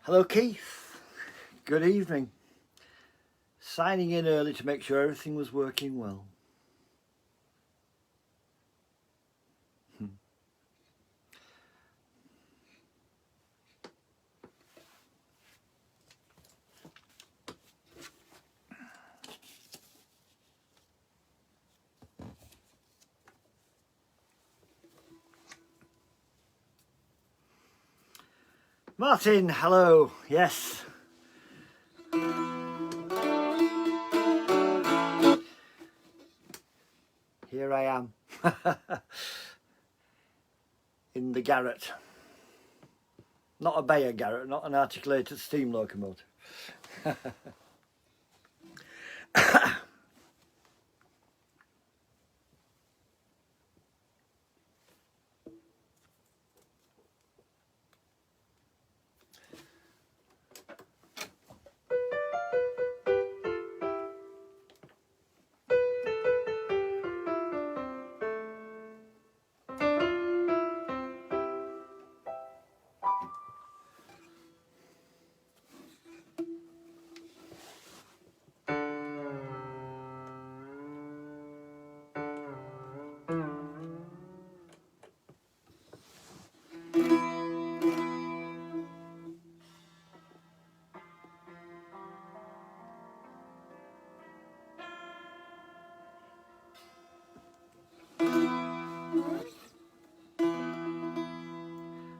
Hello Keith, good evening. Signing in early to make sure everything was working well. Martin, hello, yes. Here I am, in the garret. Not a Bayer garret, not an articulated steam locomotive.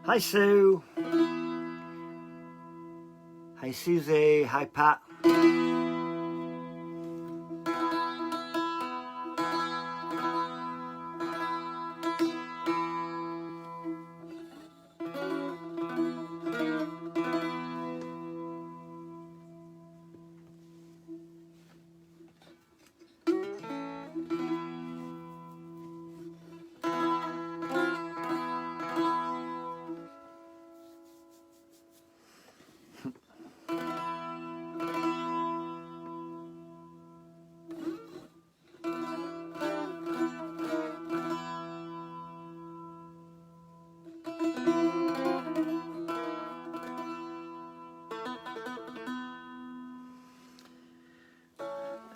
Hi Sue. Hi Susie. Hi Pat.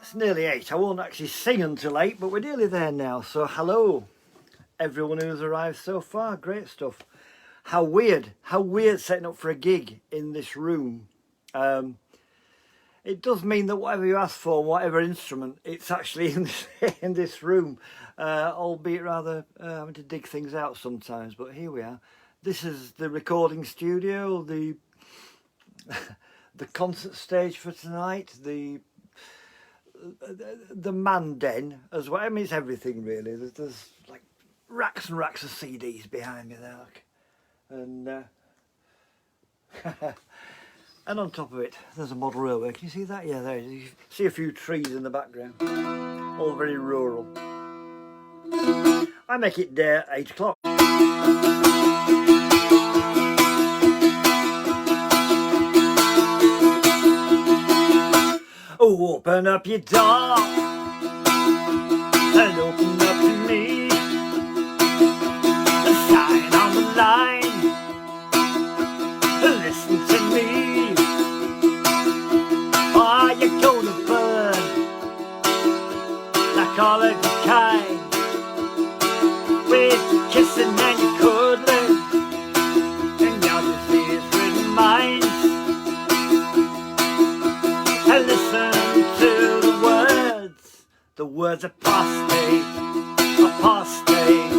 It's nearly 8. I won't actually sing until 8, but we're nearly there now. So hello, everyone who's arrived so far. Great stuff. How weird setting up for a gig in this room. It does mean that whatever you ask for, whatever instrument, it's actually in this room, albeit rather having to dig things out sometimes. But here we are. This is the recording studio, the concert stage for tonight, the man den as well. I mean, it's everything really. There's like racks and racks of CDs behind me there, and and on top of it there's a model railway. Can you see that? Yeah, there it is. You see a few trees in the background, all very rural. I make it dare 8 o'clock. Oh, open up your door and open up to me. A sign on the line, listen to me. Are you gonna burn like all of your kind, with kissing and your cuddling and your disease-ridden minds? And listen to the words apostate, apostate,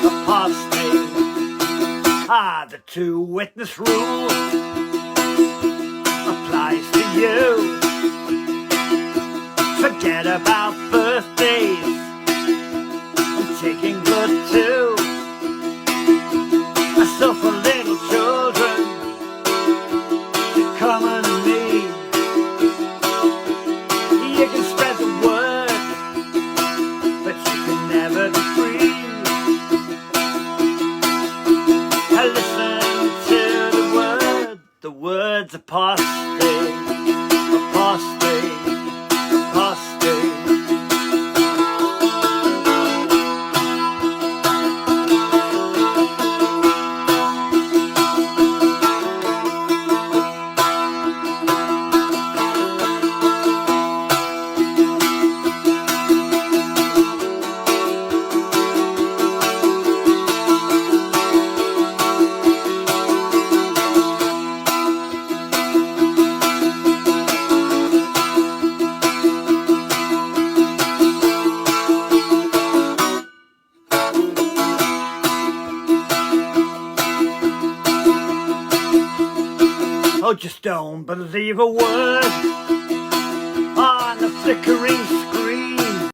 apostate. Ah, the two-witness rule applies to you. Forget about birthdays, I'm taking blood too. I suffer little children to come and me. You can spread the word, but you can never be free. I listen to the words apostate, apostate, apostate. Oh, just don't believe a word on the flickering screen.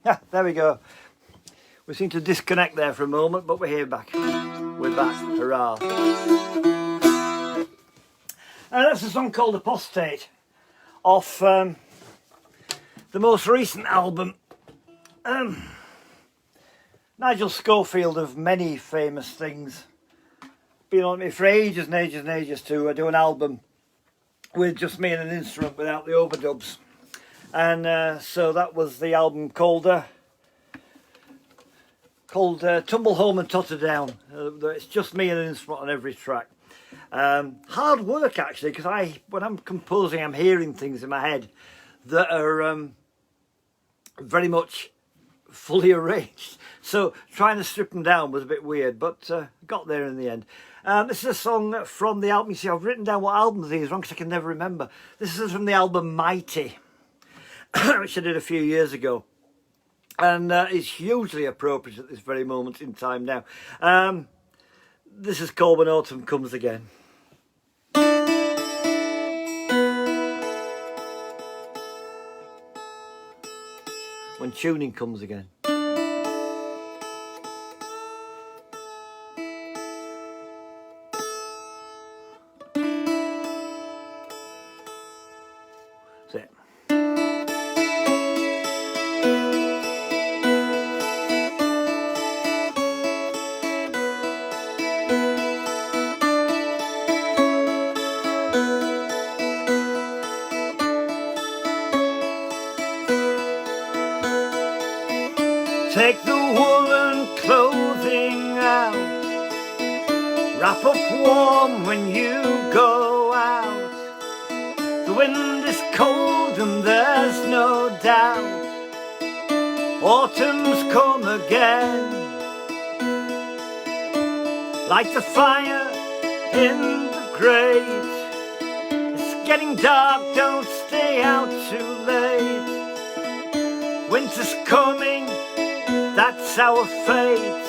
Yeah, there we go. We seem to disconnect there for a moment, but we're here back. We're back. Hurrah. That's a song called Apostate off the most recent album. Nigel Schofield of many famous things. Been on me for ages and ages and ages to do an album with just me and an instrument without the overdubs. And so that was the album called Tumble Home and Totter Down. It's just me and an instrument on every track. Hard work actually, because when I'm composing, I'm hearing things in my head that are very much fully arranged. So trying to strip them down was a bit weird, but got there in the end. This is a song from the album. You see, I've written down what album these are on because I can never remember. This is from the album Mighty, which I did a few years ago. And is hugely appropriate at this very moment in time now. This is called When Autumn Comes Again. When tuning comes again. That's it. Take the woolen clothing out, wrap up warm when you go out. The wind is cold and there's no doubt autumn's come again. Like the fire in the grate, it's getting dark, don't stay out too late. Winter's coming, that's our fate,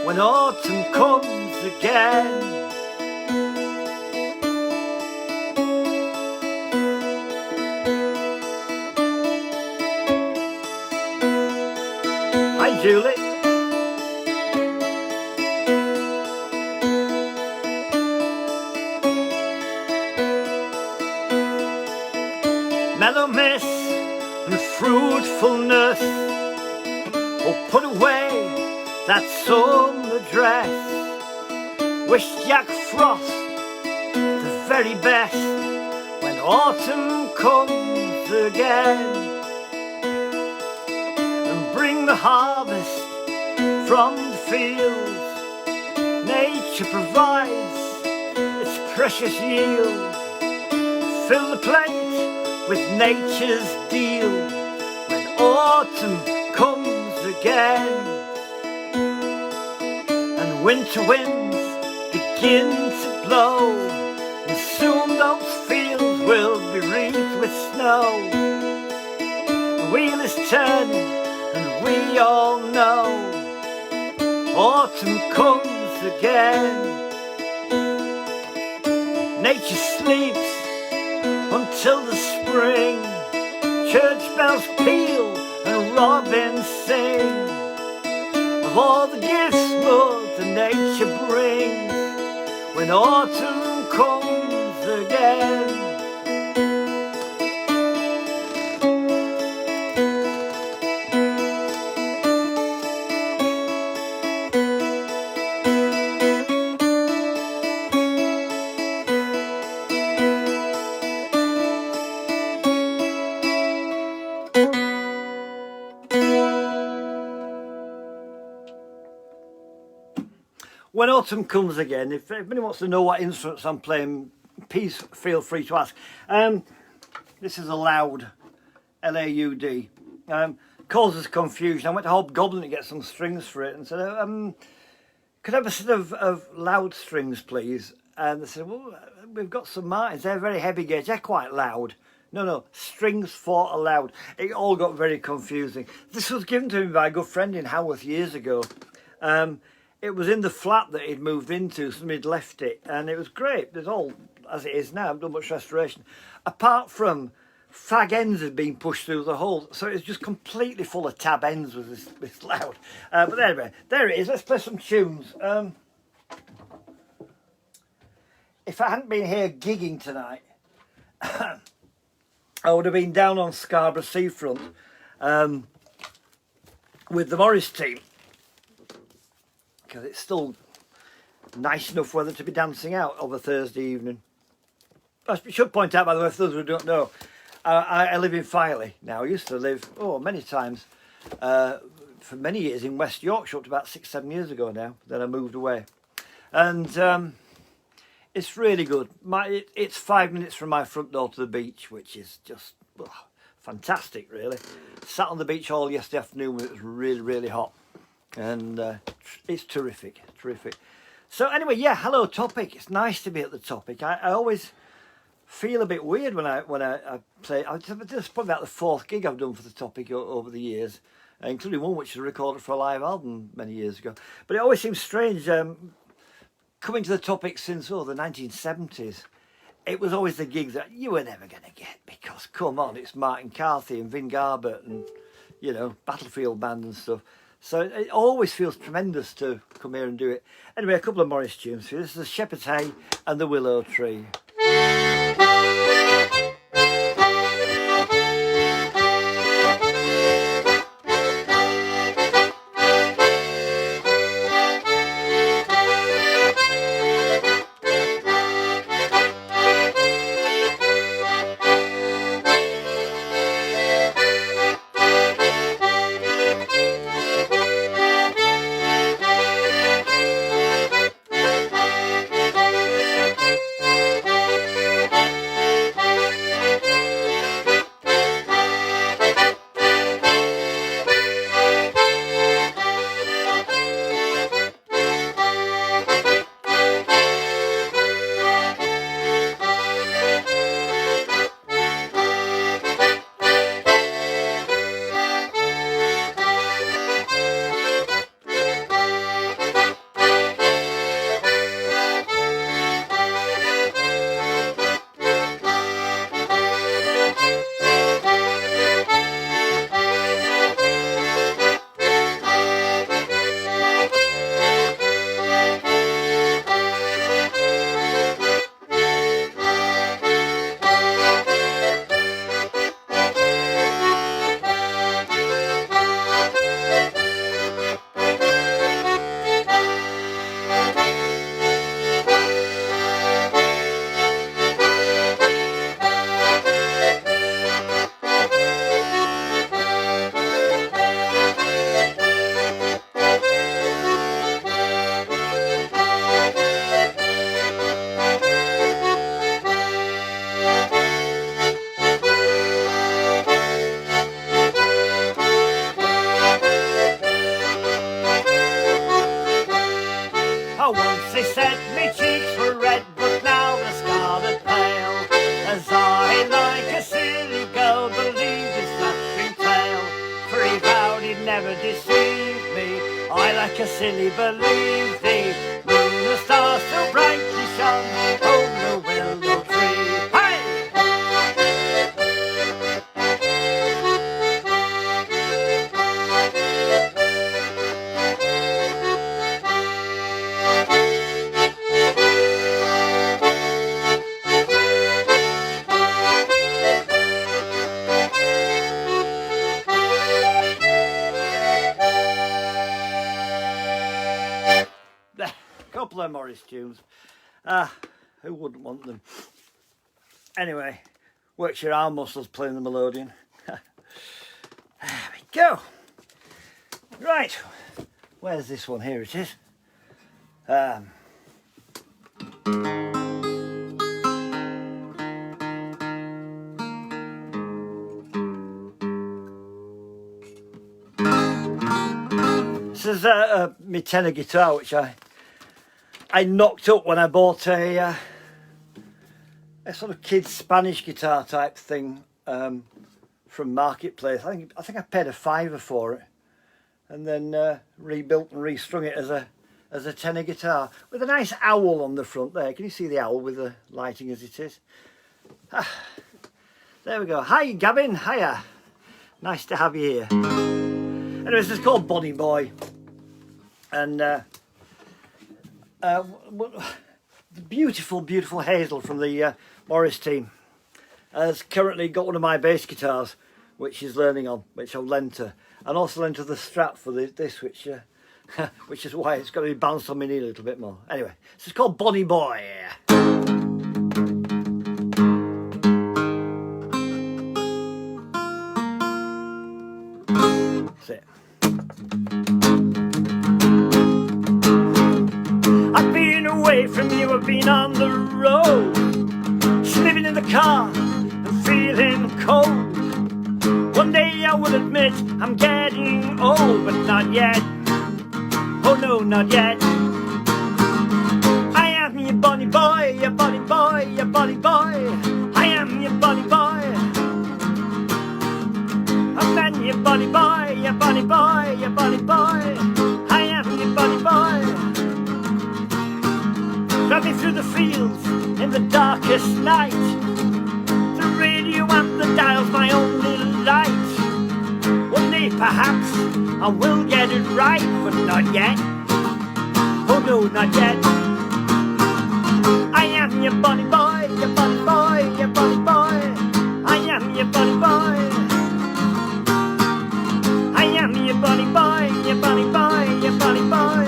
when autumn comes again. Hi Julie. Mellow mist and fruitfulness, oh, put away that summer dress. Wish Jack Frost the very best when autumn comes again. And bring the harvest from the fields. Nature provides its precious yield. Fill the plate with nature's deal when autumn comes again. And winter winds begin to blow, and soon those fields will be wreathed with snow. The wheel is turning and we all know autumn comes again. Nature sleeps until the spring, church bells peal and robins sing of all the gifts Mother Nature brings when autumn comes again. When autumn comes again, if anybody wants to know what instruments I'm playing, please feel free to ask. This is a loud, L-A-U-D. Causes confusion. I went to Hobgoblin to get some strings for it and said, could I have a set of loud strings, please? And they said, well, we've got some Martins. They're very heavy gauge. They're quite loud. No, strings fought aloud. It all got very confusing. This was given to me by a good friend in Haworth years ago. It was in the flat that he'd moved into, somebody'd left it, and it was great. It's all as it is now. I've done much restoration. Apart from fag ends had been pushed through the hole, so it was just completely full of tab ends, was this loud. But anyway, there it is. Let's play some tunes. If I hadn't been here gigging tonight, I would have been down on Scarborough seafront with the Morris team, because it's still nice enough weather to be dancing out of a Thursday evening. I should point out, by the way, for those who don't know, I live in Filey now. I used to live, many times, for many years in West Yorkshire, up to about 6-7 years ago now. Then I moved away. And it's really good. It's 5 minutes from my front door to the beach, which is just fantastic, really. Sat on the beach all yesterday afternoon when it was really, really hot. And it's terrific. So anyway, yeah, hello Topic. It's nice to be at the Topic. I always feel a bit weird when I play. It's probably about the 4th gig I've done for the Topic over the years, including one which was recorded for a live album many years ago. But it always seems strange coming to the Topic since the 1970s. It was always the gig that you were never going to get, because come on, it's Martin Carthy and Vin Garbett and Battlefield Band and stuff. So it always feels tremendous to come here and do it. Anyway, a couple of Morris tunes for you. This is the Shepherd's Hay and the Willow Tree. Morris tunes. Who wouldn't want them? Anyway, works your arm muscles playing the melodeon. There we go. Right, where's this one? Here it is. This is my tenor guitar, which I knocked up when I bought a a sort of kid's Spanish guitar type thing from Marketplace. I think I paid a £5 for it, and then rebuilt and restrung it as a tenor guitar with a nice owl on the front there. Can you see the owl with the lighting as it is? There we go. Hi Gavin, hiya. Nice to have you here. Anyways, it's called Bonnie Boy, and beautiful, beautiful Hazel from the Morris team has currently got one of my bass guitars, which she's learning on, which I've lent her, and also lent her the strap for this, which which is why it's got to be bounced on my knee a little bit more. Anyway, this is called Bonnie Boy. That's it. I've been away from you, I've been on the road, sleeping in the car and feeling cold. One day I will admit I'm getting old, but not yet. Oh no, not yet. I am your Bonnie Boy, your Bonnie Boy, your Bonnie Boy. I am your Bonnie Boy. I'm then your Bonnie Boy, your Bonnie Boy, your Bonnie Boy. I am your Bonnie Boy. Driving through the fields in the darkest night. The radio and the dial's my only light. One day perhaps I will get it right, but not yet. Oh no, not yet. I am your Bonnie Boy, your Bonnie Boy, your Bonnie Boy. I am your Bonnie Boy. I am your Bonnie Boy, your Bonnie Boy, your Bonnie Boy.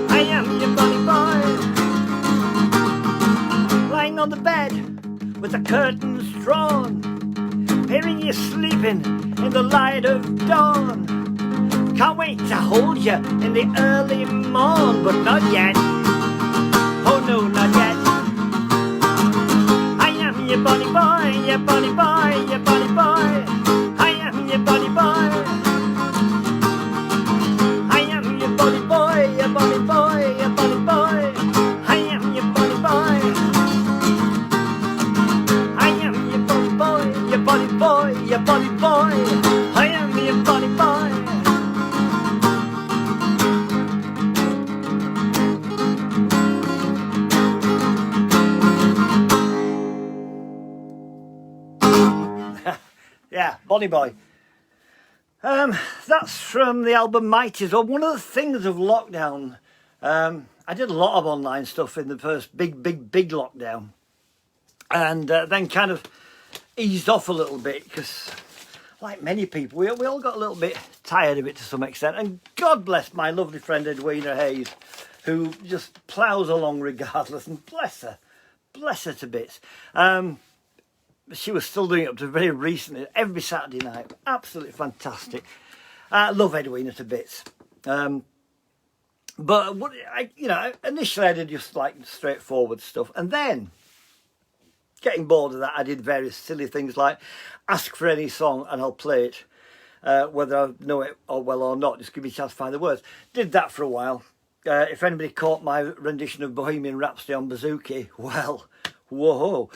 I am your Bonnie Boy. Lying on the bed with the curtains drawn, hearing you sleeping in the light of dawn. Can't wait to hold you in the early morn, but not yet. Oh no, not yet. I am your Bonnie Boy, your Bonnie Boy, your Bonnie Boy. I am your Bonnie Boy. I am your Bonnie Boy, your Bonnie Boy, your Bonnie Boy. I am your Bonnie Boy. I am your Bonnie Boy, your Bonnie Boy, your Bonnie Boy. I am your Bonnie Boy. Yeah, Bonnie Boy. That's from the album Mighties. Well, one of the things of lockdown, I did a lot of online stuff in the first big lockdown, and then kind of eased off a little bit because, like many people, we all got a little bit tired of it to some extent. And God bless my lovely friend Edwina Hayes, who just ploughs along regardless, and bless her to bits. She was still doing it up to very recently, every Saturday night. Absolutely fantastic. I love Edwina to bits. But what initially I did just like straightforward stuff, and then getting bored of that, I did various silly things like ask for any song and I'll play it, whether I know it well or not. Just give me a chance to find the words. Did that for a while. If anybody caught my rendition of Bohemian Rhapsody on bouzouki, well, whoa.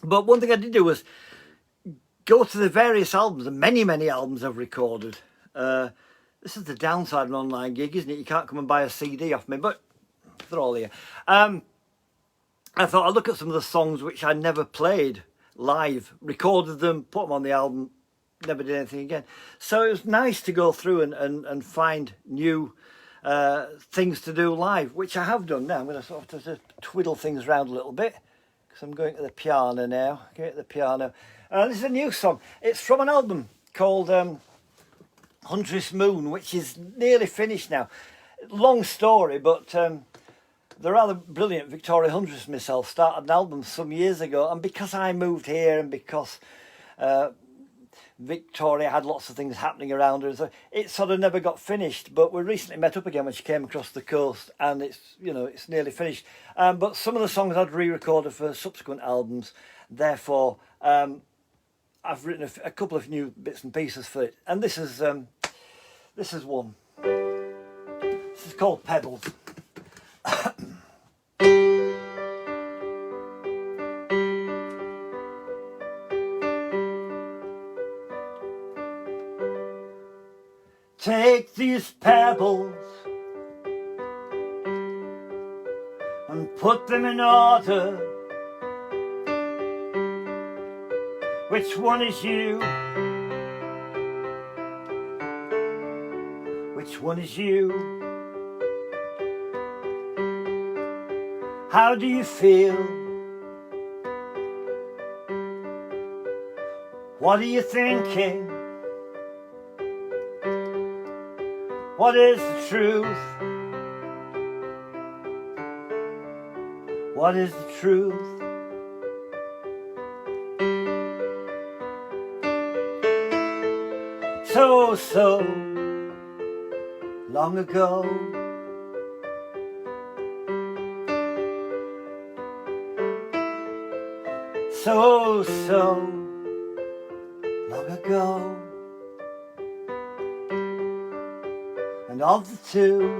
But one thing I did do was go to the various albums, the many albums I've recorded. This is the downside of an online gig, isn't it? You can't come and buy a CD off me, but they're all here. I thought I'd look at some of the songs which I never played live, recorded them, put them on the album, never did anything again. So it was nice to go through and find new things to do live, which I have done now. I'm going to sort of to twiddle things around a little bit. I'm going to the piano now. This is a new song. It's from an album called Huntress Moon, which is nearly finished now. Long story, but the rather brilliant Victoria Huntress myself started an album some years ago, and because I moved here and because Victoria had lots of things happening around her, so it sort of never got finished. But we recently met up again when she came across the coast, and it's nearly finished. But some of the songs I'd re-recorded for subsequent albums. Therefore, I've written a couple of new bits and pieces for it, and this is one. This is called Pebbles. Take these pebbles and put them in order. Which one is you? Which one is you? How do you feel? What are you thinking? What is the truth? What is the truth? So long ago, so long ago, and of the two,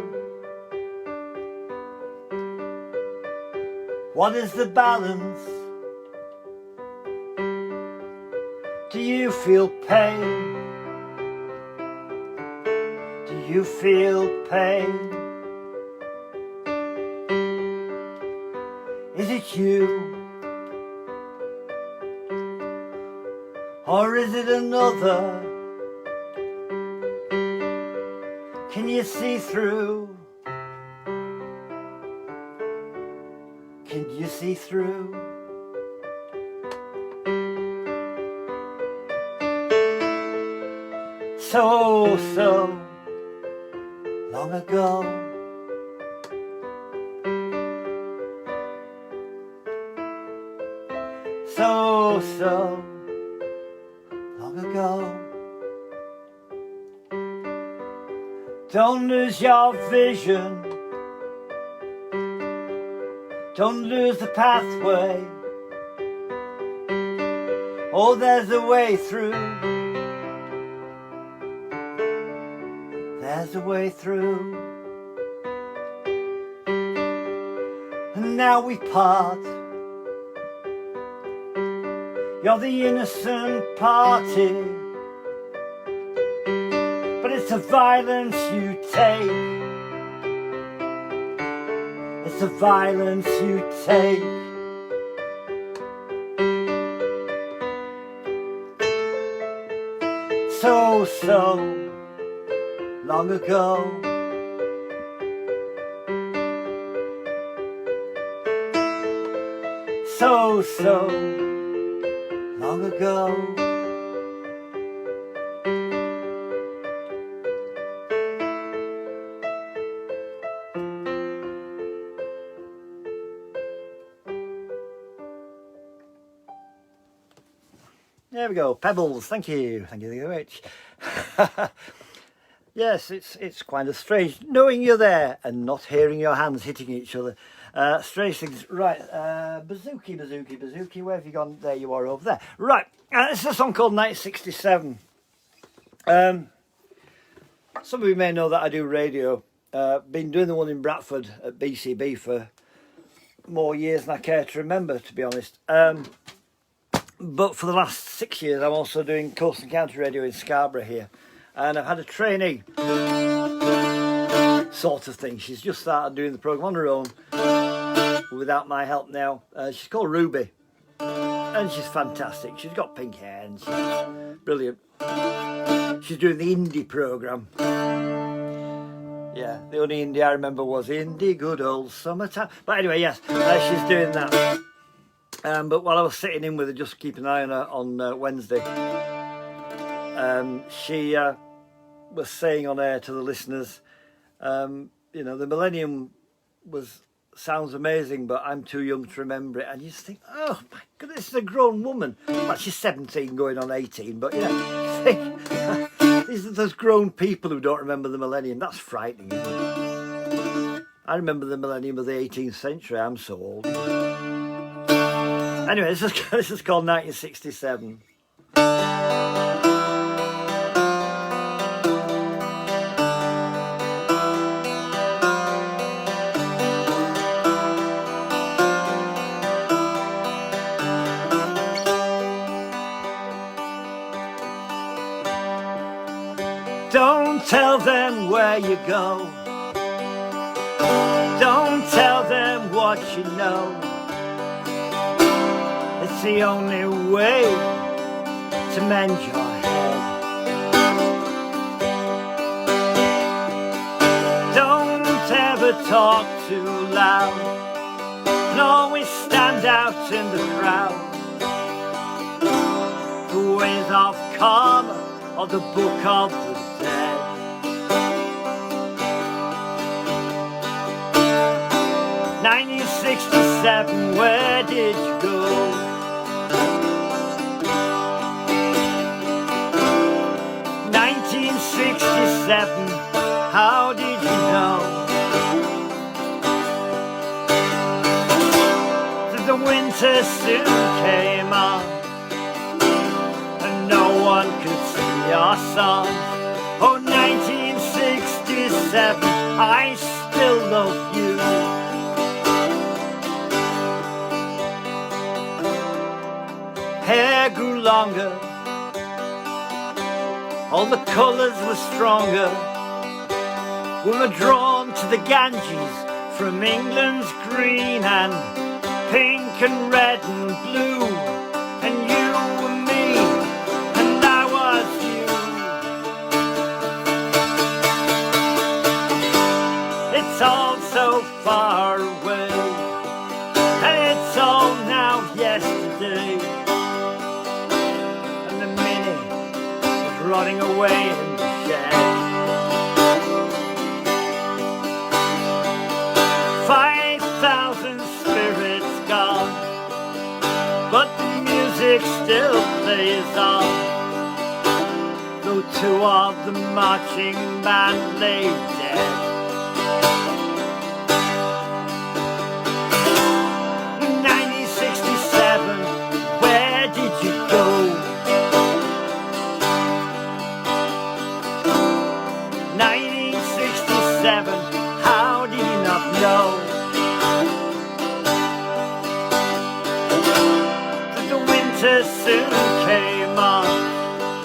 what is the balance? Do you feel pain? Do you feel pain? Is it you? Or is it another? Can you see through? Can you see through? So long ago, so long ago. Don't lose your vision, don't lose the pathway. Oh, there's a way through. There's a way through. And now we part. You're the innocent party, but it's the violence you take. It's the violence you take. So long ago. So long ago. There we go, Pebbles. Thank you very much. Yes, it's kind of strange knowing you're there and not hearing your hands hitting each other. Strange things. Right, Bazooki, where have you gone? There you are, over there. Right, this is a song called 1967. Some of you may know that I do radio. Been doing the one in Bradford at BCB for more years than I care to remember, to be honest. But for the last 6 years, I'm also doing Coast and County Radio in Scarborough here. And I've had a trainee sort of thing. She's just started doing the programme on her own without my help now. She's called Ruby. And she's fantastic. She's got pink hair and she's brilliant. She's doing the indie programme. Yeah, the only indie I remember was Indie Good Old Summertime. But anyway, yes, she's doing that. But while I was sitting in with her, just keeping an eye on her on Wednesday, she was saying on air to the listeners, you know, the millennium sounds amazing, but I'm too young to remember it. And you just think, oh my goodness, this is a grown woman. Well, she's 17 going on 18, but you know, you think, these are those grown people who don't remember the millennium. That's frightening, isn't it? I remember the millennium of the 18th century. I'm so old. Anyway, this is called 1967. Don't tell them where you go. Don't tell them what you know. It's the only way to mend your head. Don't ever talk too loud, and always stand out in the crowd. The ways of karma or the book of the dead. 1967, where did you go? 1967, how did you know that the winter soon came on and no one could sing your song? Oh, 1967, I still love you. Hair grew longer, all the colours were stronger. We were drawn to the Ganges from England's green and pink and red and blue, and you were me and I was you. It's all so far away, and it's all now yesterday. Rotting away in the shed. 5,000 spirits gone, but the music still plays on. Though two of the marching band lay dead. 1967, where did you go? 1967, how did you not know that the winter soon came on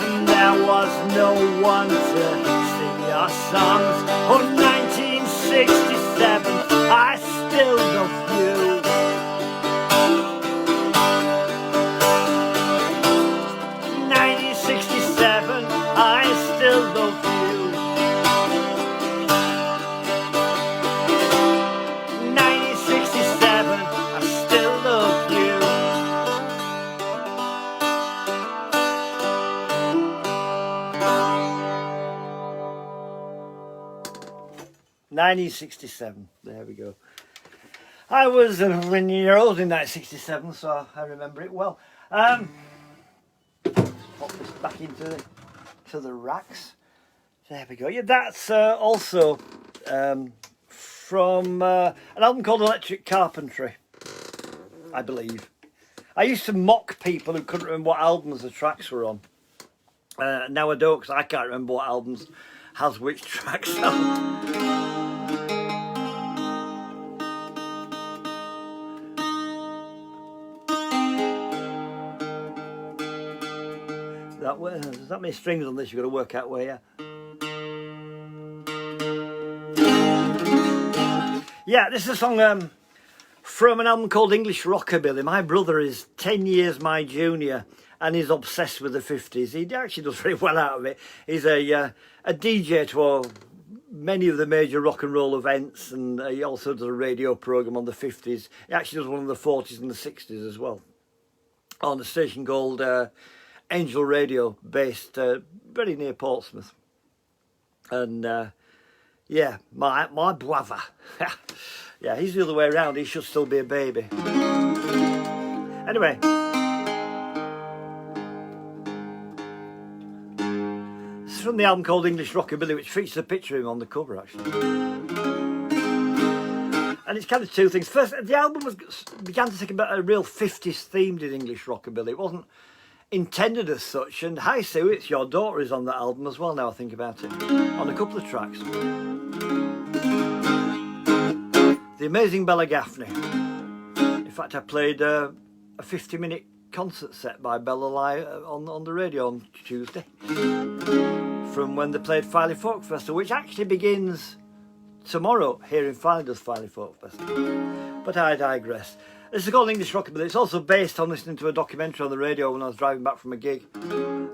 and there was no one to sing your songs? Oh, 1967, I still love you. 1967, I still love you. 1967, there we go. I was 1 year old in 1967, so I remember it well. Pop this back into the racks. There we go. Yeah, that's also from an album called Electric Carpentry, I believe. I used to mock people who couldn't remember what albums the tracks were on. Now I don't, because I can't remember what albums has which tracks on. There's that many strings on this, you've got to work out where. Yeah, this is a song from an album called English Rockabilly. My brother is 10 years my junior and is obsessed with the 50s. He actually does very well out of it. He's a DJ to many of the major rock and roll events, and he also does a radio programme on the 50s. He actually does one on the 40s and the 60s as well, on a station called Angel Radio, based very near Portsmouth. And yeah, my brother, yeah, he's the other way around. He should still be a baby. Anyway, this is from the album called English Rockabilly, which features a picture of him on the cover, actually. And it's kind of two things. First, the album began to take about a real 50s themed in English Rockabilly. It wasn't intended as such, and Hi Sue, It's Your Daughter is on that album as well, now I think about it, on a couple of tracks. The Amazing Bella Gaffney. In fact, I played a 50-minute concert set by Bella live on the radio on Tuesday. from when they played Filey Folk Festival, which actually begins tomorrow here in Filey, does Filey Folk Festival. But I digress. This is called English Rockabilly. It's also based on listening to a documentary on the radio when I was driving back from a gig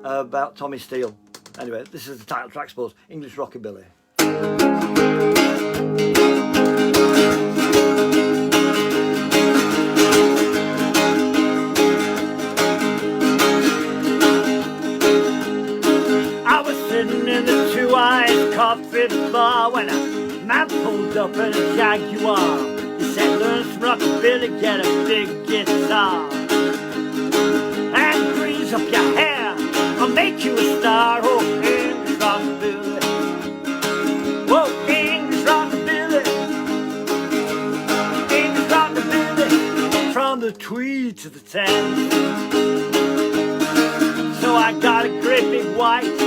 about Tommy Steele. Anyway, this is the title track, I suppose, English Rockabilly. I was sitting in the Two Eyes coffee bar when a man pulled up in a Jaguar. He said, learn some rockabilly, get a big guitar and grease up your hair, I'll make you a star. Oh, English rockabilly, whoa, English rockabilly, English rockabilly, from the Tweed to the Thames. So I got a great big white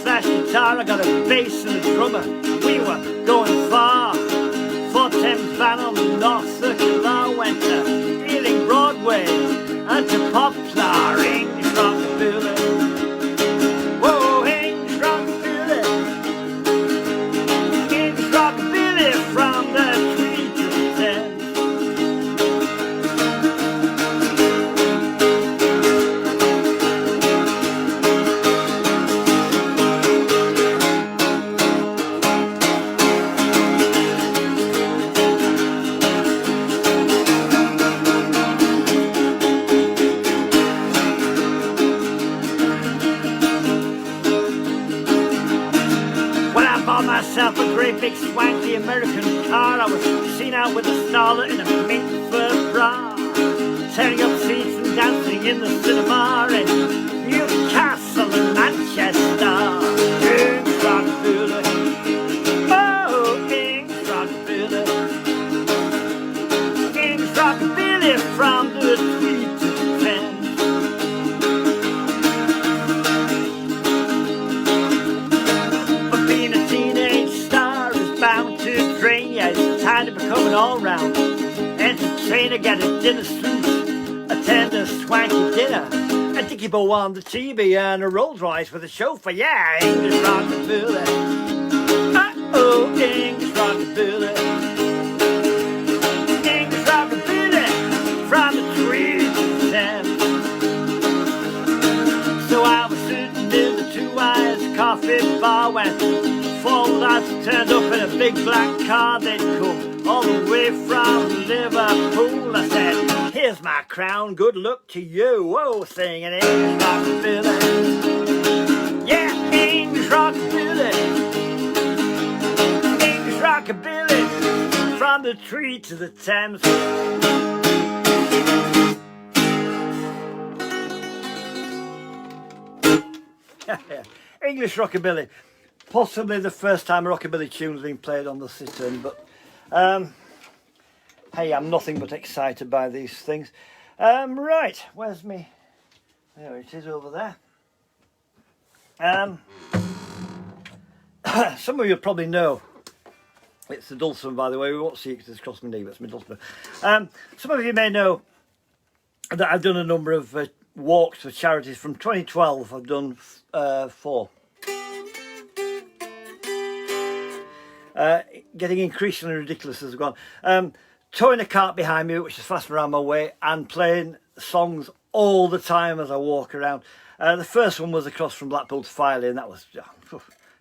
flash guitar, I got a bass and a drummer. We were going far. 4 Thames van on the North Circular, went to Ealing Broadway and to Poplar. English rockabilly, whoa, English rockabilly, English rockabilly, from the Tweed to the Thames. Myself a great big swanky American car. I was seen out with a starlet in a mink fur bra, tearing up seats and dancing in the cinema in Newcastle and Manchester. English rockabilly, oh, English rockabilly, English rockabilly, from the Tweed to the Thames. Time to become an all-round entertainer, get a dinner suit, attend a swanky dinner, a dicky bow on the TV and a Rolls Royce with a chauffeur. Yeah, English rockabilly, uh-oh, English rockabilly, English rockabilly, from the Tweed to the Thames. So I was sitting in the Two Eyes coffee bar when 4 lads turned up in a big black car. They'd come all the way from Liverpool. I said, here's my crown, good luck to you. Whoa, singing English rockabilly, yeah, English rockabilly, English rockabilly, from the Tweed to the Thames. English rockabilly. Possibly the first time a rockabilly tune's been played on the sit-in, but hey, I'm nothing but excited by these things. Right, where's me? There it is, over there. Some of you probably know it's the dulcimer, by the way. We won't see it because it's across my knee, but it's my dulcimer. Some of you may know that I've done a number of walks for charities. From 2012, I've done 4. Getting increasingly ridiculous as I've gone. Towing a cart behind me, which is fastened around my way, and playing songs all the time as I walk around. The first one was across from Blackpool to Filey, and that was,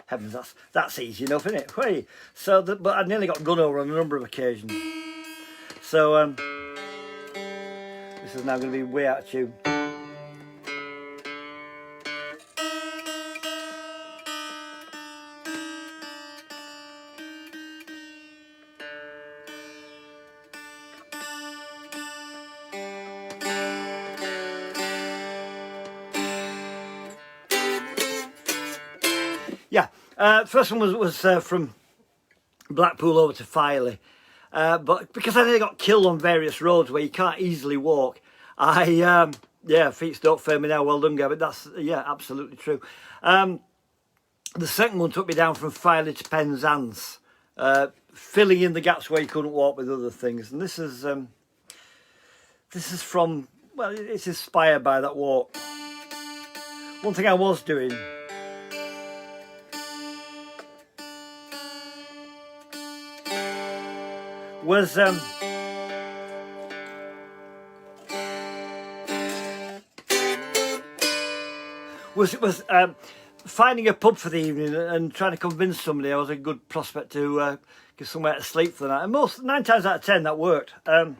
heavens, that's easy enough, isn't it? Hey. So, but I nearly got run over on a number of occasions. So, this is now going to be way out of tune. Yeah, first one was from Blackpool over to Filey, but because I nearly got killed on various roads where you can't easily walk, yeah, feet don't fail me now. Well done, Gavin. That's, yeah, absolutely true. The second one took me down from Filey to Penzance, filling in the gaps where you couldn't walk with other things. And this is from, well, it's inspired by that walk. One thing I was doing was finding a pub for the evening and trying to convince somebody I was a good prospect to get somewhere to sleep for the night. And 9 times out of 10 that worked. I'm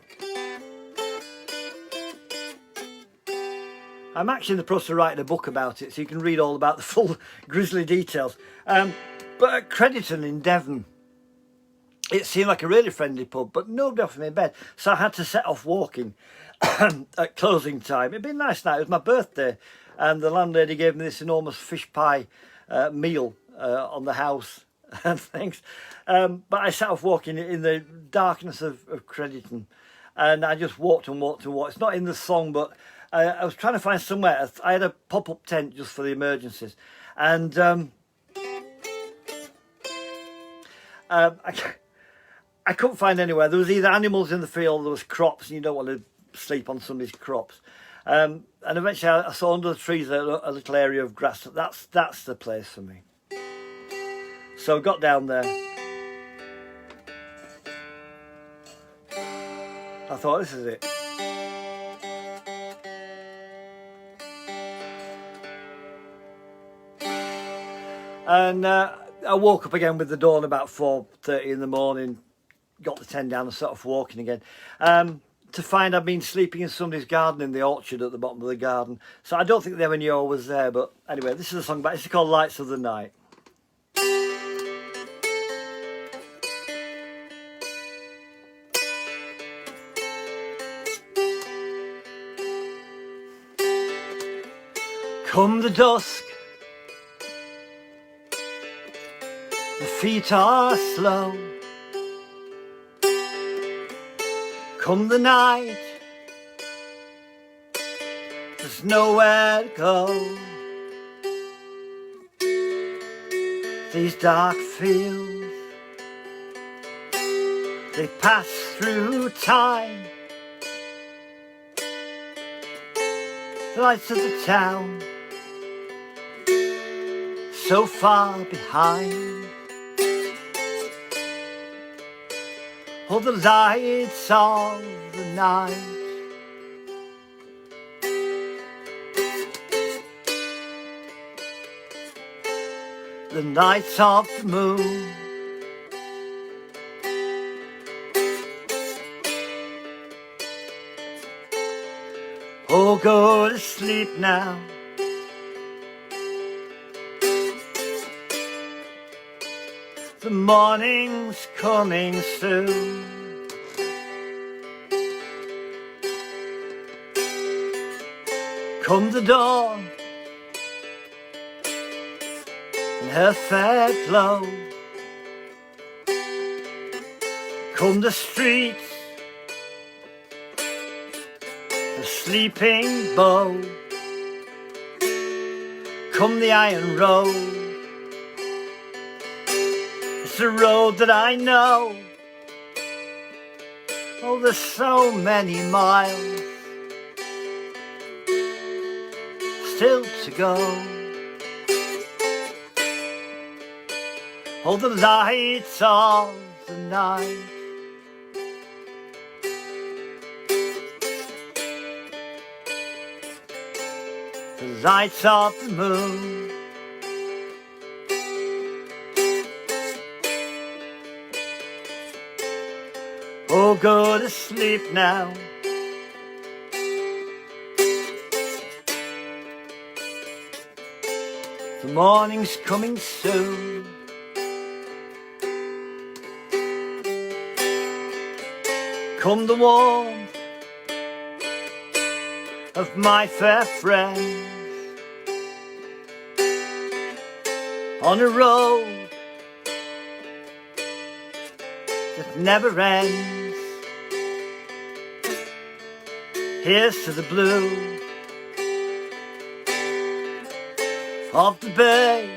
actually in the process of writing a book about it, so you can read all about the full grisly details. But at Crediton in Devon, it seemed like a really friendly pub, but nobody offered me a bed. So I had to set off walking at closing time. It'd been a nice night. It was my birthday, and the landlady gave me this enormous fish pie meal on the house and things. But I set off walking in the darkness of Crediton, and I just walked and walked and walked. It's not in the song, but I was trying to find somewhere. I had a pop-up tent just for the emergencies, and I couldn't find anywhere. There was either animals in the field, there was crops, and you don't want to sleep on somebody's crops. And eventually I saw under the trees a little area of grass. That's the place for me. So I got down there. I thought, this is it. And I woke up again with the dawn about 4:30 in the morning, got the tent down and set off walking again. To find I'd been sleeping in somebody's garden in the orchard at the bottom of the garden. So I don't think they ever knew I was there, but anyway, this is a song about, it's called Lights of the Night. Come the dusk, the feet are slow. Come the night, there's nowhere to go. These dark fields, they pass through time. The lights of the town, so far behind. All the lights of the night. The nights of the moon. Oh, go to sleep now. The morning's coming soon. Come the dawn and her fair glow. Come the streets, the sleeping bow. Come the iron road, it's a road that I know. Oh, there's so many miles still to go. Oh, the lights of the night. The lights of the moon. Oh, go to sleep now. The morning's coming soon. Come the warmth of my fair friends on a road that never ends. Here's to the blue of the bay.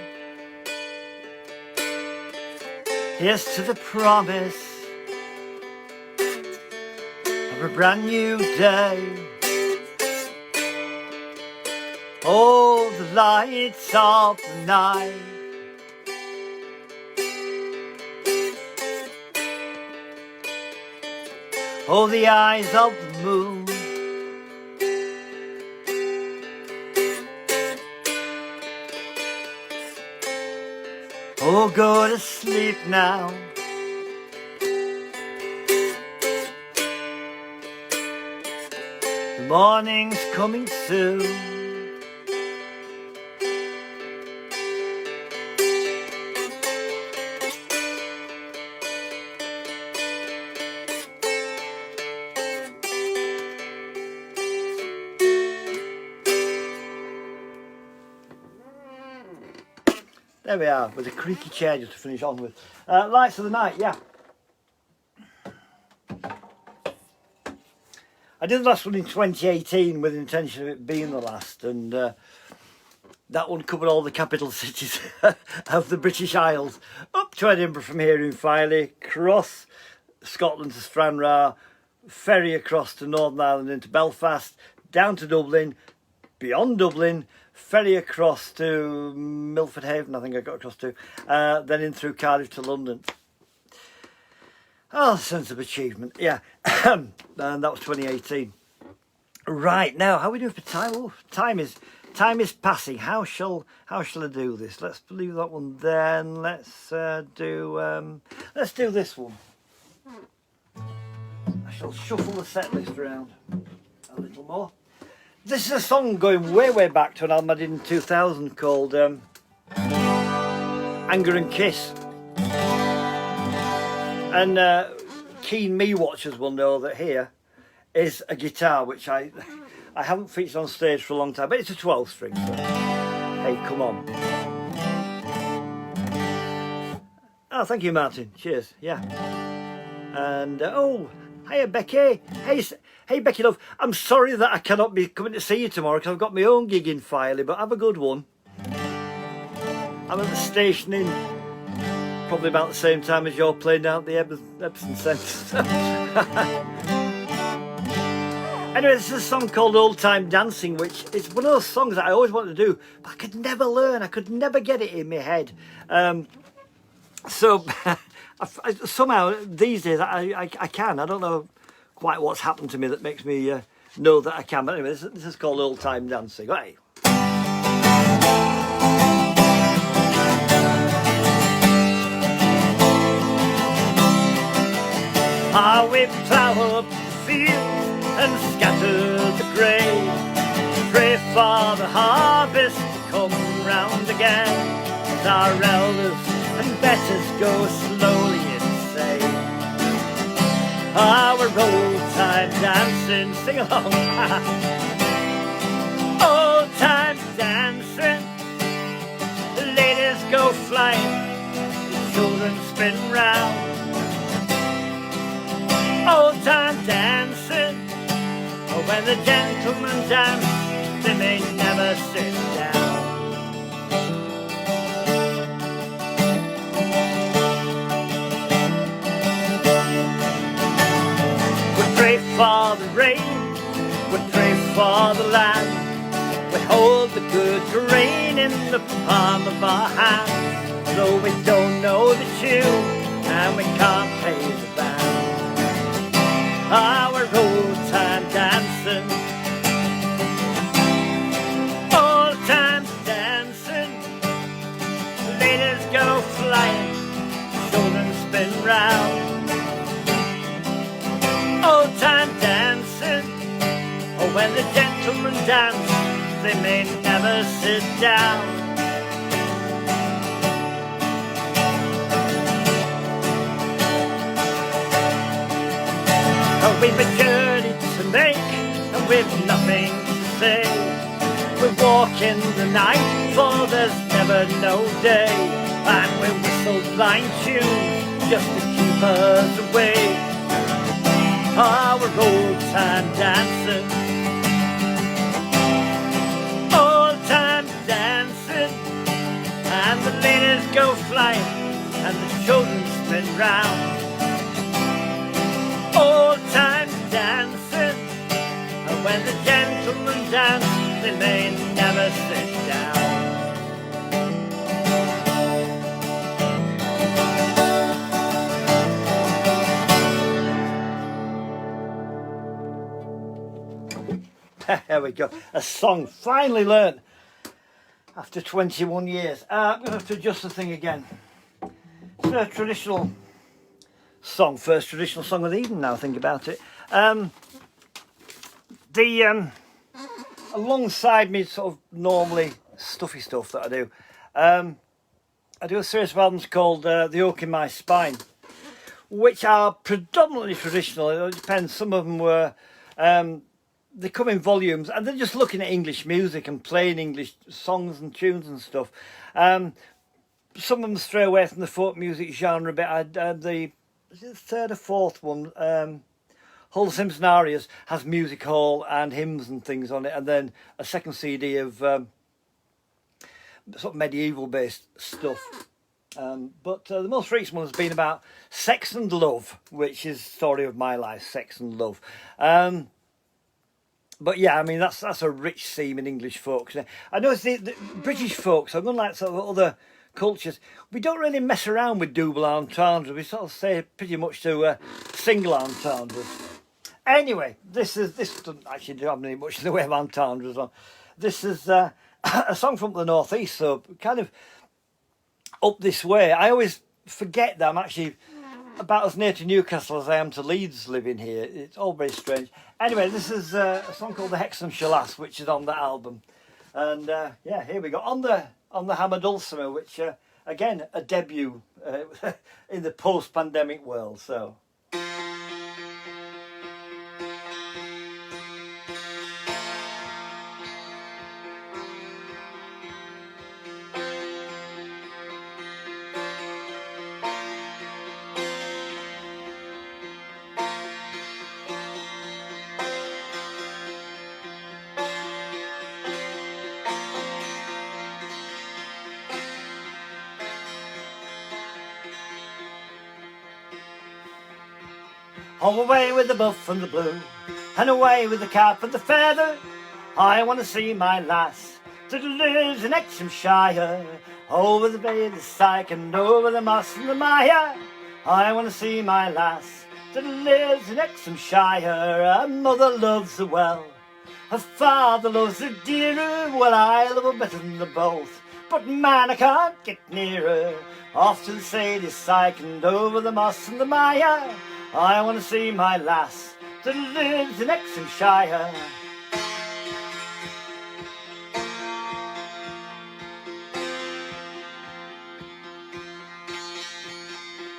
Here's to the promise of a brand new day. Oh, the lights of the night. Oh, the eyes of the moon. Oh, go to sleep now. The morning's coming soon. There we are, with a creaky chair just to finish on with. Lights of the Night, yeah. I did the last one in 2018 with the intention of it being the last, and that one covered all the capital cities of the British Isles, up to Edinburgh from here in Filey, across Scotland to Stranraer, ferry across to Northern Ireland into Belfast, down to Dublin, beyond Dublin, ferry across to Milford Haven, I think I got across to, then in through Cardiff to London. Oh, sense of achievement, yeah. And that was 2018. Right, now, how are we doing for time? Oh, time is passing. How shall I do this? Let's leave that one then. Let's do this one. I shall shuffle the set list around a little more. This is a song going way back to an album I did in 2000 called Anger and Kiss. And keen me watchers will know that here is a guitar which I haven't featured on stage for a long time, but it's a 12 string, so hey, come on. Oh, thank you, Martin. Cheers. Yeah. And oh, hiya, Becky. Hey, Becky, love. I'm sorry that I cannot be coming to see you tomorrow because I've got my own gig in Filey, but have a good one. I'm at the station in probably about the same time as you're playing down at the Epsom Centre. Anyway, this is a song called Old Time Dancing, which is one of those songs that I always wanted to do, but I could never learn. I could never get it in my head. So somehow these days I can. I don't know quite what's happened to me that makes me know that I can. But anyway, this is called Old Time Dancing. Hey. We plough up the fields and scatter the grain, pray for the harvest to come round again. As our elders and betters go slowly insane, our old time dancing, sing along. Old time dancing, the ladies go flying, the children spin round. Old time dancing, when the gentlemen dance, they may never sit down. We pray for the rain, we pray for the land, we hold the good grain in the palm of our hand, though we don't know the tune and we can't play the band. Our old time dancing, old time dancing, the ladies go flying, children spin round. Old time dancing, when the gentlemen dance, they may never sit down. We've a journey to make, and we've nothing to say. We walk in the night, for there's never no day, and we whistle blind tunes just to keep us away. Our old time dancing, old time dancing, and the ladies go flying, and the children spin round. Old time dancing, and when the gentlemen dance, they may never sit down. There we go. A song finally learned after 21 years. I'm going to have to adjust the thing again. It's a traditional song, first traditional song of the evening now I think about it. Alongside me sort of normally stuffy stuff that I do, I do a series of albums called The Oak in My Spine, which are predominantly traditional. It depends. Some of them were, they come in volumes and they're just looking at English music and playing English songs and tunes and stuff. Some of them stray away from the folk music genre a bit. I the third or fourth one, Hull Simpson Arias, has music hall and hymns and things on it, and then a second CD of sort of medieval based stuff. But the most recent one has been about sex and love, which is the story of my life, sex and love. But yeah, I mean, that's a rich theme in English folk. I know it's the British folk, so unlike sort of other cultures, we don't really mess around with double entendres. We sort of say pretty much to single entendres. Anyway, this doesn't actually do have any much in the way of entendres on. This is a song from the northeast, so kind of up this way. I always forget that I'm actually about as near to Newcastle as I am to Leeds living here. It's all very strange. Anyway, this is a song called the Hexam Shalas, which is on that album. And yeah, here we go. On the Hammer Dulcimer, which again, a debut in the post-pandemic world. So. Away with the buff and the blue, and away with the cap and the feather. I want to see my lass that lives in Hexam Shire, over the bay, the Syke, and over the moss and the mire. I want to see my lass that lives in Hexam Shire. Her mother loves her well, her father loves her dearer. Well, I love her better than them both, but man, I can't get nearer. Off to the Sadie Syke and over the moss and the mire. I want to see my lass that lives in Hexam Shire.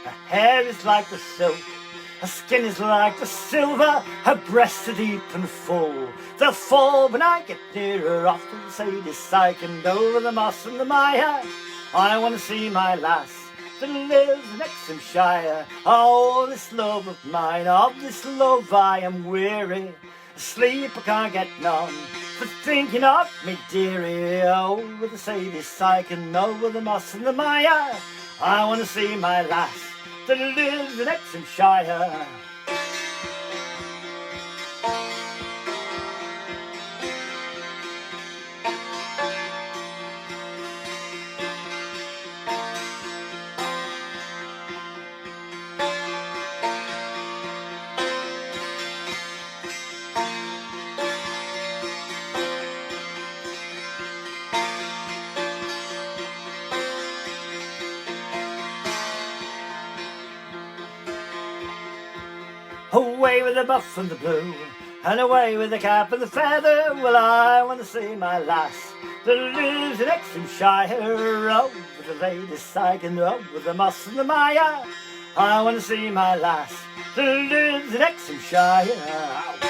Her hair is like the silk, her skin is like the silver, her breasts are deep and full. They'll fall when I get nearer. Off to the Sadie Syke and over the moss and the mire. I want to see my lass that lives in Hexam Shire. Oh, this love of mine, of this love I am weary. Sleep I can't get none for thinking of me dearie. Over the Sadie Syke and over the moss and the mire. I want to see my lass that lives in Hexam Shire. Away with the buff and the blue, and away with the cap and the feather. Well, I want to see my lass that lives in Hexam Shire, over the Lady Syke and over the moss and the mire. I want to see my lass that lives in Hexam Shire.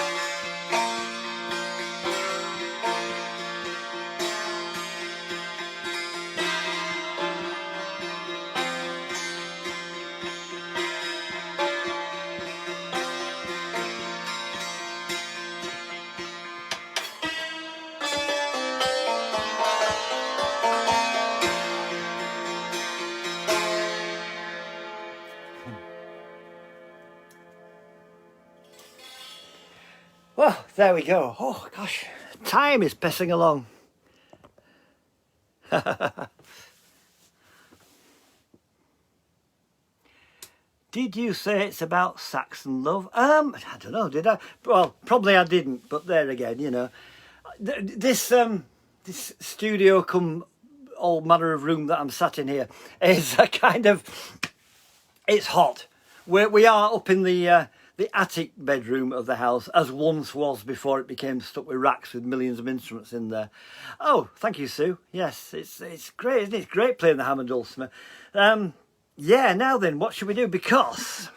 Well, there we go. Oh, gosh. Time is passing along. Did you say it's about Saxon love? I don't know, did I? Well, probably I didn't, but there again, you know. this studio come all manner of room that I'm sat in here is a kind of, it's hot. We are up in the attic bedroom of the house, as once was before it became stuck with racks with millions of instruments in there. Oh, thank you, Sue. Yes, it's great, isn't it? It's great playing the hammer dulcimer. Yeah, now then, what should we do? Because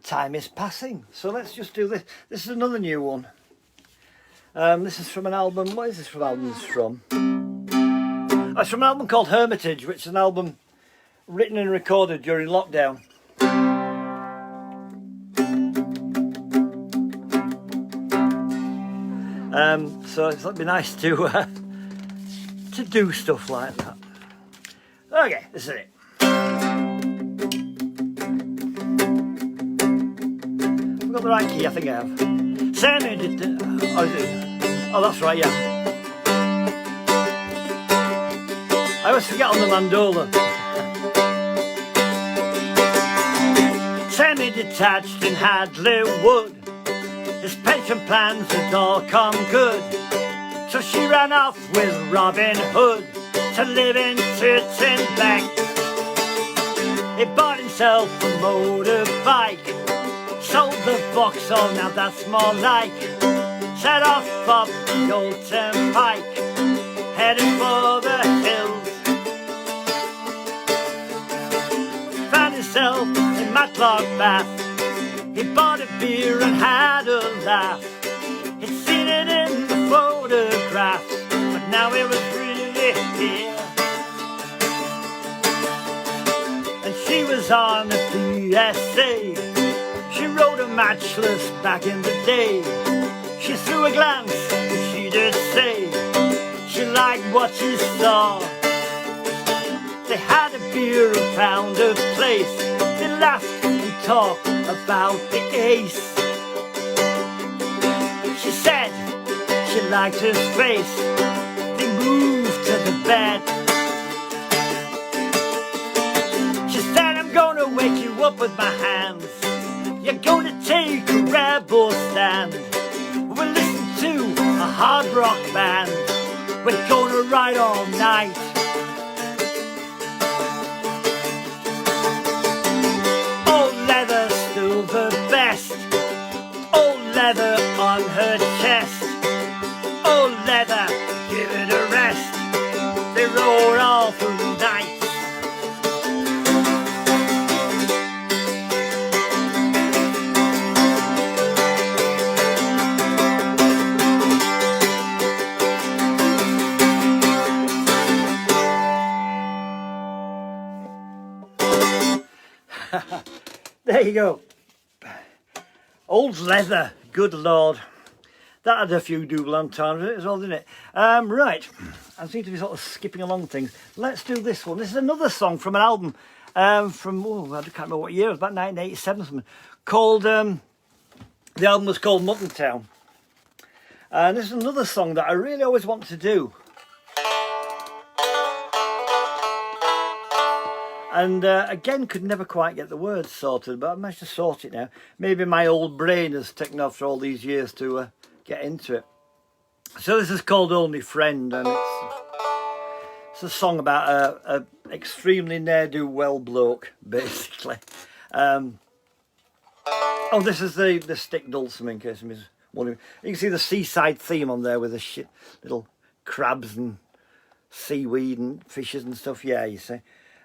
time is passing, so let's just do this. This is another new one. This is from an album. What is this from? Albums from? Oh, it's from an album called Hermitage, which is an album written and recorded during lockdown. So it'd be nice to do stuff like that. Okay, this is it. I've got the right key, I think I have. Sammy did. Oh, that's right, yeah. I always forget on the mandola. Sammy detached in Hadley Wood. His pension plans had all come good. So she ran off with Robin Hood to live in tits and back. He bought himself a motorbike, sold the Vauxhall, now that's more like. Set off up the old turnpike, headed for the hills. Found himself in Matlock Bath. He bought a beer and had a laugh. He'd seen it in the photographs, but now it was really here. And she was on a PSA. She rode a matchless back in the day. She threw a glance, but she did say she liked what she saw. They had a beer and found a place. They laughed and talked about the ace. She said she liked his face. They moved to the bed. She said, I'm gonna wake you up with my hands. You're gonna take a rebel stand. We'll listen to a hard rock band. We're gonna ride all night. Old leather, still the best. Old leather on her chest. Old leather, give it a rest. They roar all through the night. There you go. Old leather, good lord. That had a few double entendres in it as well, didn't it? Right, I seem to be sort of skipping along things. Let's do this one. This is another song from an album from, I can't remember what year, it was about 1987 or something, called, the album was called Mutton Town. And this is another song that I really always want to do. And again, could never quite get the words sorted, but I managed to sort it now. Maybe my old brain has taken off for all these years to get into it. So this is called Only Friend, and it's a song about a extremely ne'er-do-well bloke, basically. Oh, this is the stick dulcimer, in case I'm wondering. You can see the seaside theme on there with the shit little crabs and seaweed and fishes and stuff. Yeah, you see.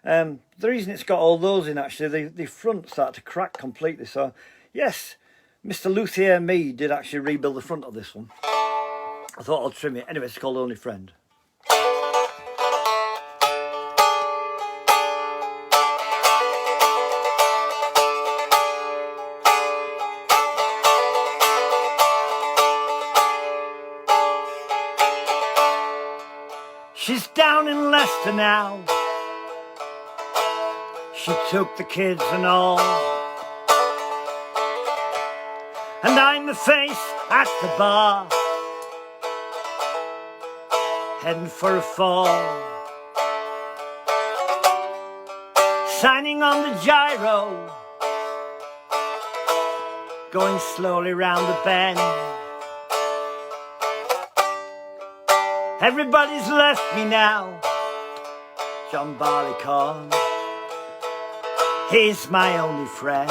The reason it's got all those in, actually, the front started to crack completely. So, yes, Mr. Luthier Me did actually rebuild the front of this one. I thought I'd trim it. Anyway, it's called Only Friend. She's down in Leicester now. She took the kids and all, and I'm the face at the bar, heading for a fall, signing on the gyro, going slowly round the bend. Everybody's left me now, John Barleycorn, he's my only friend.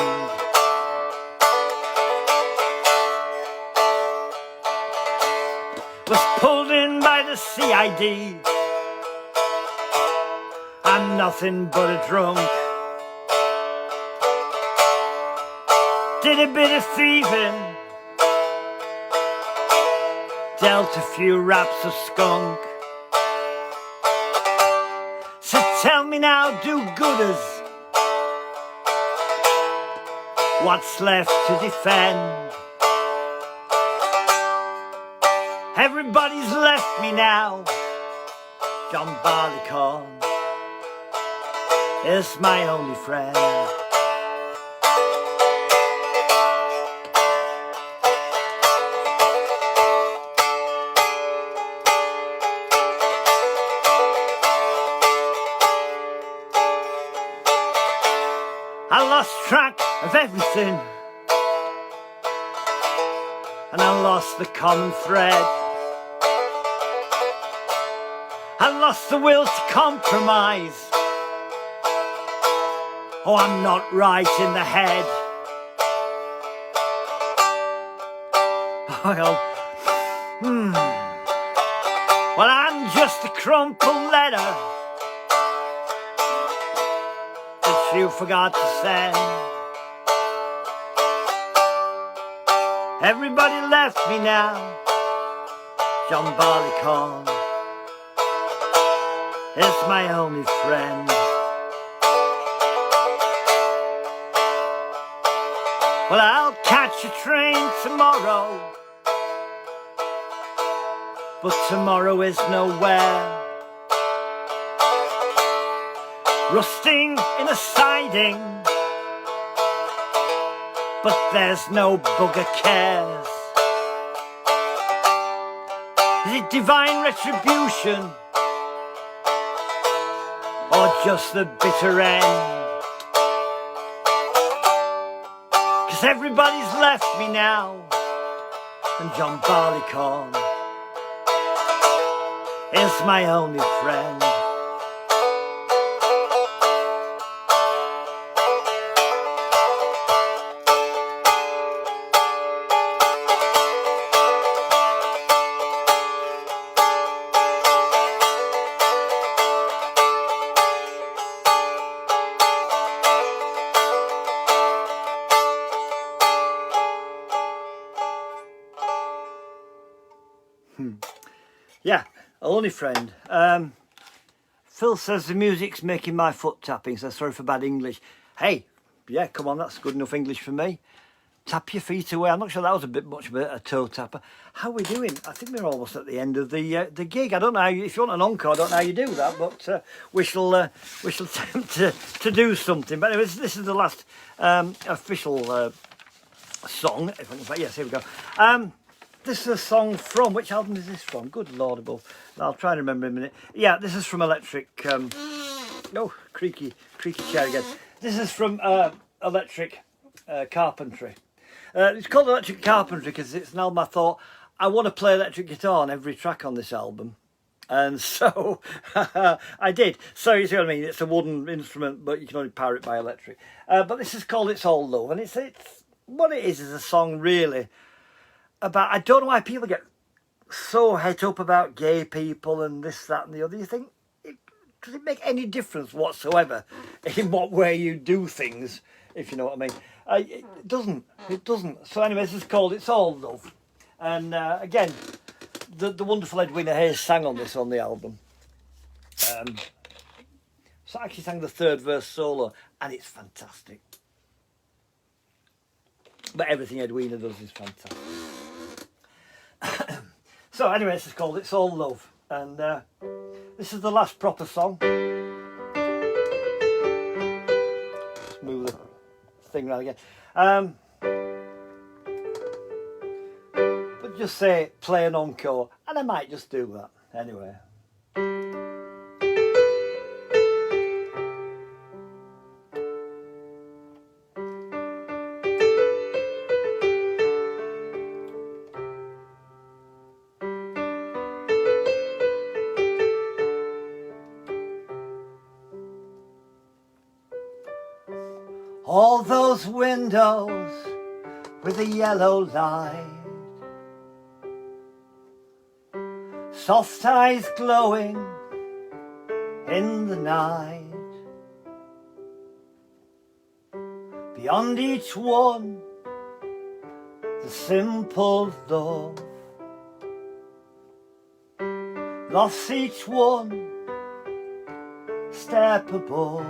Was pulled in by the CID, I'm nothing but a drunk. Did a bit of thieving, dealt a few raps of skunk. So tell me now, do-gooders, what's left to defend? Everybody's left me now, John Barleycorn is my only friend. I lost track of everything, and I lost the common thread. I lost the will to compromise. Oh, I'm not right in the head. Well, I'm just a crumpled letter that you forgot to send. Everybody left me now, John Barleycorn is my only friend. Well, I'll catch a train tomorrow, but tomorrow is nowhere. Rusting in a siding, but there's no bugger cares. Is it divine retribution, or just the bitter end? 'Cause everybody's left me now, and John Barleycorn is my only friend. Yeah, only friend. Phil says the music's making my foot tapping, so sorry for bad English. Hey, yeah, come on, that's good enough English for me. Tap your feet away. I'm not sure that was a bit much of a toe tapper. How are we doing? I think we're almost at the end of the gig. I don't know how if you want an encore. I don't know how you do that, but we shall attempt to do something. But anyways, this is the last official song. If I can say, yes, here we go. This is a song from, which album is this from? Good Lord above. I'll try and remember in a minute. Yeah, this is from Electric. Oh, creaky chair again. This is from Electric Carpentry. It's called Electric Carpentry because it's an album I thought I want to play electric guitar on every track on this album. And so I did. So you see what I mean? It's a wooden instrument, but you can only power it by electric. But this is called It's All Love. And it's what it is a song really about, I don't know why people get so het up about gay people and this, that and the other. You think, does it make any difference whatsoever in what way you do things, if you know what I mean? It doesn't. So anyways, it's called It's All Love. And again, the wonderful Edwina Hayes sang on this on the album. So I actually sang the third verse solo, and it's fantastic. But everything Edwina does is fantastic. So anyway, this is called It's All Love, and this is the last proper song. Let's move the thing around again. But just say play an encore, and I might just do that anyway. those windows with a yellow light, soft eyes glowing in the night. Beyond each one, the simple love. Lost each one, step above.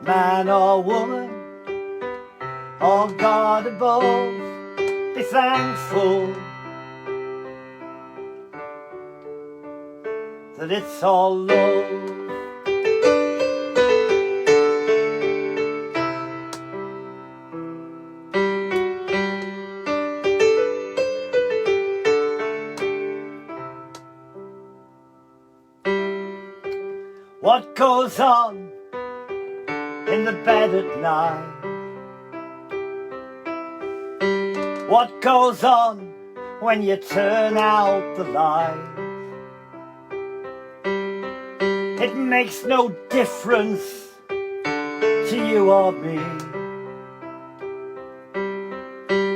Man or woman, or God above, be thankful that it's all love. What goes on in the bed at night? What goes on when you turn out the light? It makes no difference to you or me,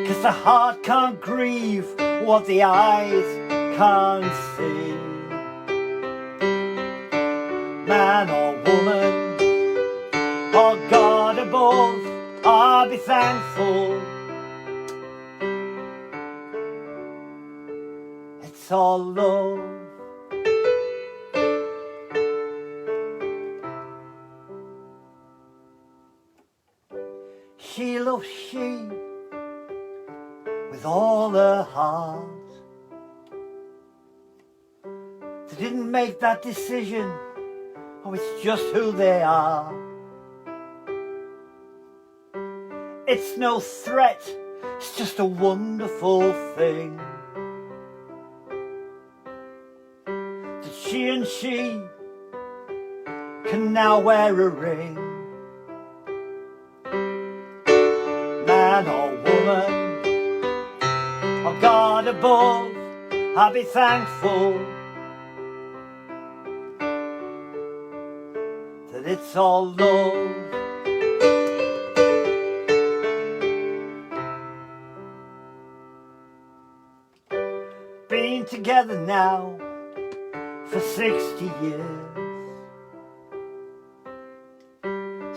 'cause the heart can't grieve what the eyes can't see. Man or woman, or God above, I'll be thankful it's all love. She loves she with all her heart. They didn't make that decision, oh, it's just who they are. It's no threat, it's just a wonderful thing that she and she can now wear a ring. Man or woman, or God above, I'll be thankful that it's all love. Been together now for 60 years,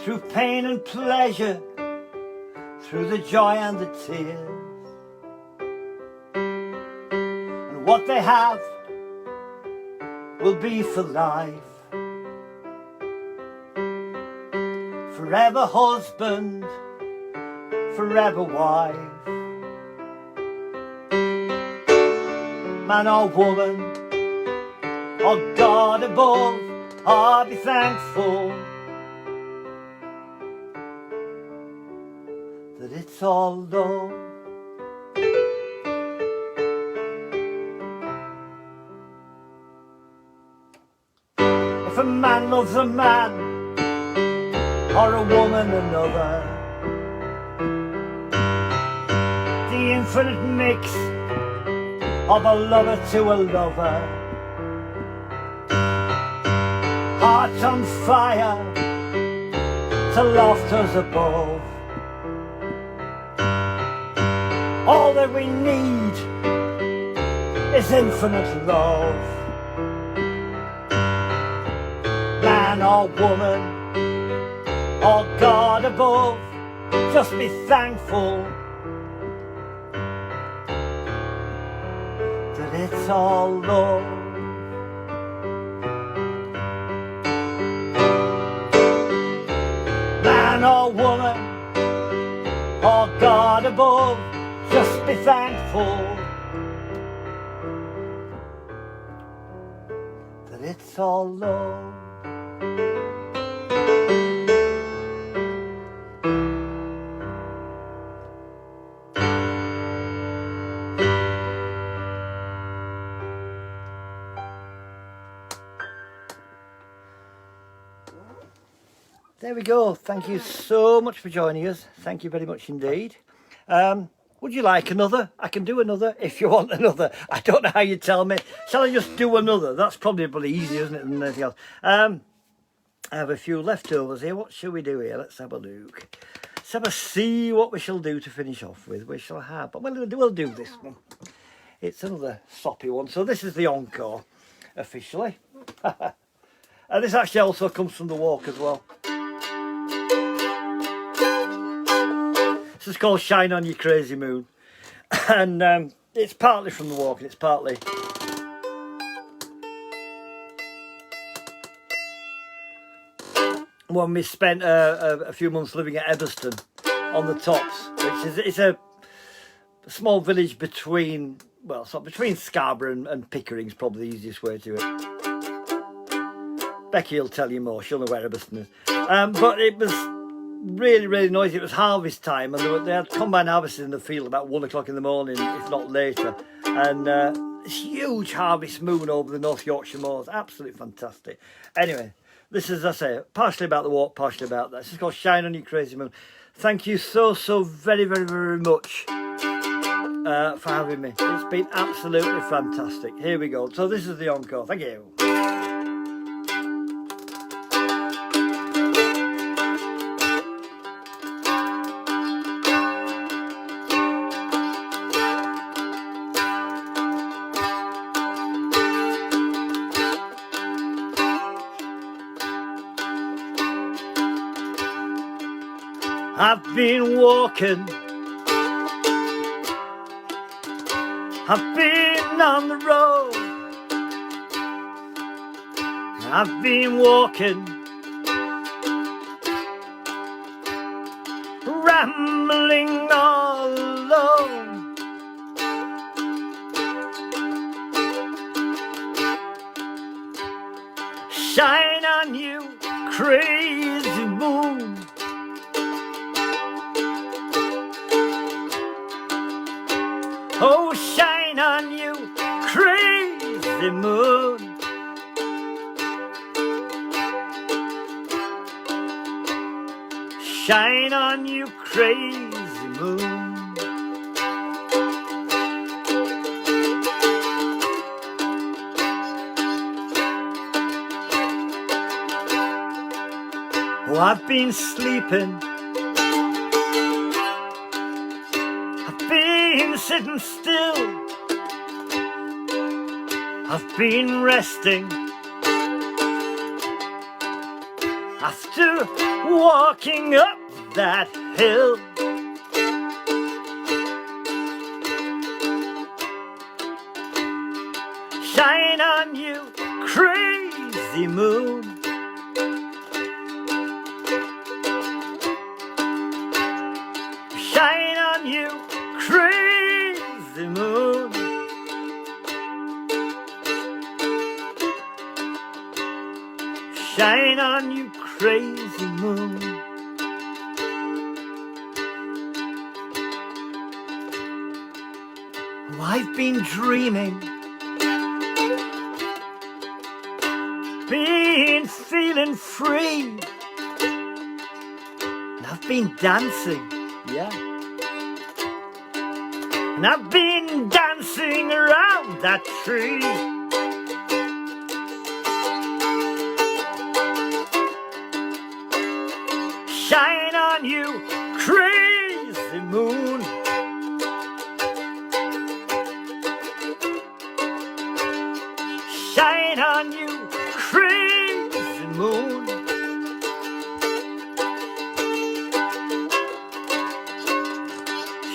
through pain and pleasure, through the joy and the tears. And what they have will be for life. Forever husband, forever wife. Man or woman, or God above, I'll be thankful that it's all love. If a man loves a man, or a woman another, the infinite mix of a lover to a lover, hearts on fire to laughters above. All that we need is infinite love. Man or woman, or God above, just be thankful that it's all love. Man or woman, or God above, just be thankful that it's all love. There we go. Thank you so much for joining us. Thank you very much indeed. Would you like another? I can do another if you want another. I don't know how you tell me. Shall I just do another? That's probably easier, isn't it, than anything else? I have a few leftovers here. What shall we do here? Let's have a look. Let's have a see what we shall do to finish off with. We shall have, but we'll do this one. It's another soppy one. So this is the encore, officially. And this actually also comes from the walk as well. This is called Shine On You Crazy Moon. And it's partly from the walk, and it's partly... when we spent a few months living at Eberston on the tops, which is it's a small village between, well, sort of between Scarborough and Pickering's probably the easiest way to it. Becky will tell you more, she'll know where Eberston is. But it was really, really noisy. It was harvest time, and they had combine harvesting in the field about 1 o'clock in the morning, if not later. And this huge harvest moon over the North Yorkshire moors, absolutely fantastic. Anyway, this is, as I say, partially about the walk, partially about that. This is called Shine On You Crazy Moon. Thank you so very, very, very much for having me. It's been absolutely fantastic. Here we go. So this is the encore. Thank you. I've been walking, I've been on the road, I've been walking, rambling all alone. Shine on you, crazy moon. Oh, shine on you, crazy moon. Shine on you, crazy moon. Oh, I've been sleeping, sitting still, I've been resting after walking up that hill. Shine on you, crazy moon. Shine on you, crazy moon. Shine on you, crazy moon. Oh, I've been dreaming, been feeling free, and I've been dancing, yeah. And I've been dancing around that tree. Shine on you, crazy moon. Shine on you, crazy moon.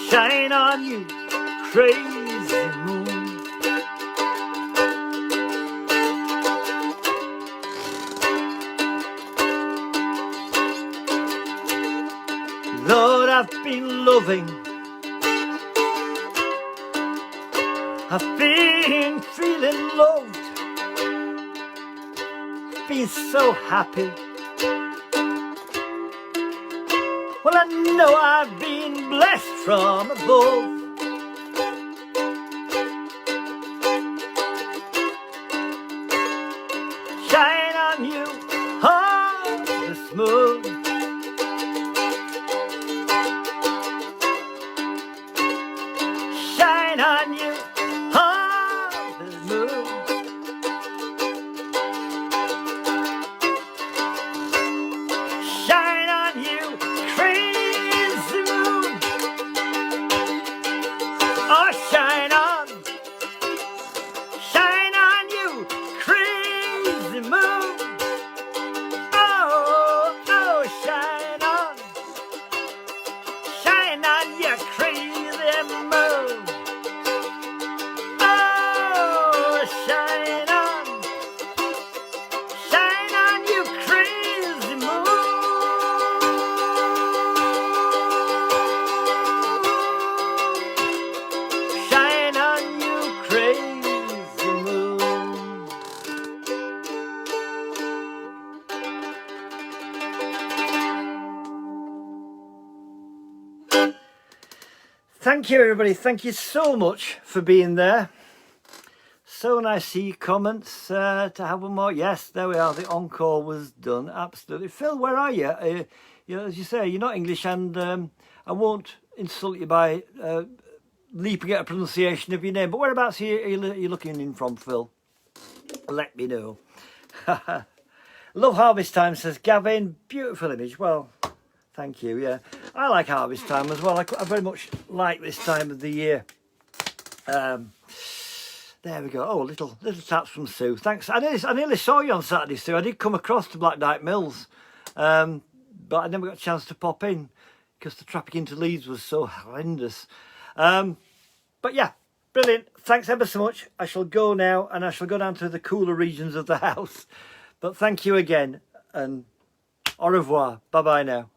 Shine on you, crazy moon. Lord, I've been loving, I've been feeling loved, been so happy. Well, I know I've been blessed from above. Shine on you, harvest moon. Thank you, everybody. Thank you so much for being there. So nice to see your comments. To have one more. Yes, there we are. The encore was done. Absolutely. Phil, where are you? You know, as you say, you're not English, and I won't insult you by leaping at a pronunciation of your name. But whereabouts are you looking in from, Phil? Let me know. Love harvest time, says Gavin. Beautiful image. Well, thank you. Yeah, I like harvest time as well. I very much like this time of the year. There we go. Oh, little taps from Sue. Thanks. I nearly saw you on Saturday, Sue. I did come across to Black Dyke Mills, but I never got a chance to pop in because the traffic into Leeds was so horrendous. But yeah, brilliant. Thanks ever so much. I shall go now, and I shall go down to the cooler regions of the house. But thank you again, and au revoir. Bye-bye now.